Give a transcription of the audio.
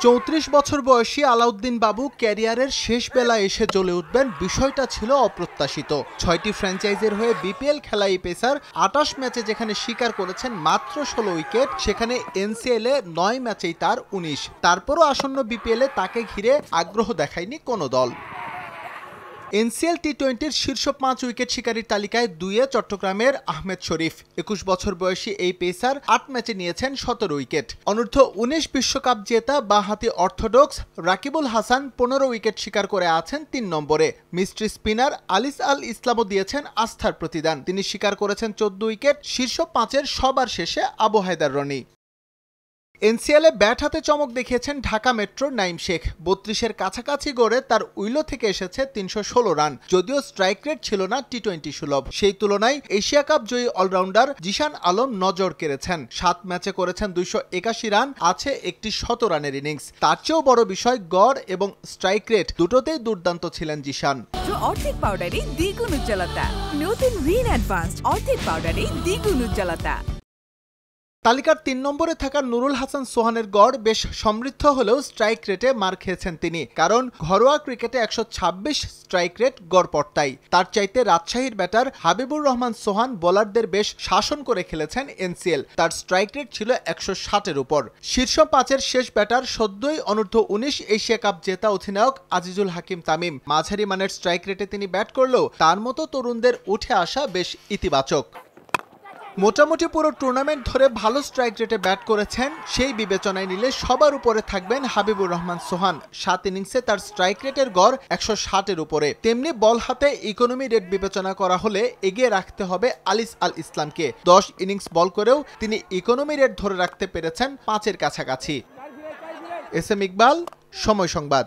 34 বছর বয়সী আলাউদ্দিন বাবু ক্যারিয়ারের শেষ বেলা এসে জ্বলে উঠবেন বিষয়টা ছিল অপ্রত্যাশিত। 6টি ফ্র্যাঞ্চাইজির হয়ে বিপিএল খেলা এই পেসার 28 ম্যাচে যেখানে শিকার করেছেন মাত্র 16 উইকেট, সেখানে এনসিএল এ 9 ম্যাচেই তার 19। তারপরও আসন্ন বিপিএল এ তাকে ঘিরে আগ্রহ দেখায়নি কোনো দল। এনসিএল টি-20-র শীর্ষ 5 উইকেট শিকারীর তালিকায় 2-এ চট্টগ্রামের আহমেদ শরীফ। 21 বছর বয়সী এই পেসার 8 ম্যাচে নিয়েছেন 17 উইকেট। অনূর্ধ্ব 19 বিশ্বকাপ জেতা বাঁহাতি অর্থোডক্স রাকিবুল হাসান 15 উইকেট শিকার করে আছেন 3 নম্বরে। মিস্ট্রি স্পিনার আলিস আল ইসলামও দিয়েছেন আস্থার প্রতিদান। তিনি শিকার করেছেন 14 উইকেট। শীর্ষ 5-এর সবার শেষে আবু হায়দার রনি। এনসিএলে ব্যাট হাতে চমক দেখিয়েছেন ঢাকা মেট্রোর নাইম শেখ। 32-এর কাছাকাছি গড়ে তার উইলো থেকে এসেছে 316 রান। যদিও স্ট্রাইক রেট ছিল না টি-20 সুলভ, সেই তুলনায় এশিয়া কাপ জয়ী অলরাউন্ডার জিশান আলম নজর কেড়েছেন। 7 ম্যাচে করেছেন 281 রান, আছে একটি 100 রানের ইনিংস। তার চেয়েও বড় বিষয় গড় এবং স্ট্রাইক রেট দুটোতেই দুর্দান্ত ছিলেন জিশান। অর্ধেক পাউডারে দ্বিগুণ উজ্জ্বলতা, নতুন রিন অ্যাডভান্সড অর্ধেক পাউডারে দ্বিগুণ উজ্জ্বলতা। তালিকার 3 নম্বরে থাকা নুরুল হাসান সোহানের গড় বেশ সমৃদ্ধ হলেও স্ট্রাইক রেটে মার খেয়েছেন তিনি, কারণ ঘরোয়া ক্রিকেটে 126 স্ট্রাইক রেট গড়পড়তাই। তার চাইতে রাজশাহীর ব্যাটার হাবিবুর রহমান সোহান বোলারদের বেশ শাসন করে খেলেছেন এনসিএল। তার স্ট্রাইক রেট ছিল 160-এর উপর। শীর্ষ 5-এর শেষ ব্যাটার সদ্যই অনূর্ধ্ব 19 এশিয়া কাপ জেতা অধিনায়ক আজিজুল হাকিম তামিম। মাঝারি মানের স্ট্রাইক রেটে তিনি ব্যাট করলেও তার মতো তরুণদের উঠে আসা বেশ ইতিবাচক। মোটামুটি পুরো টুর্নামেন্ট ধরে ভালো স্ট্রাইক রেটে ব্যাট করেছেন, সেই বিবেচনায় নিলে সবার উপরে থাকবেন হাবিবুর রহমান সোহান। 7 ইনিংসে তার স্ট্রাইক রেটের গড় 160-এর উপরে। তেমনি বল হাতে ইকোনমি রেট বিবেচনা করা হলে এগিয়ে রাখতে হবে আলিস আল ইসলামকে। 10 ইনিংস বল করেও তিনি ইকোনমি রেট ধরে রাখতে পেরেছেন 5-এর কাছাকাছি। এস এম ইকবাল, সময় সংবাদ।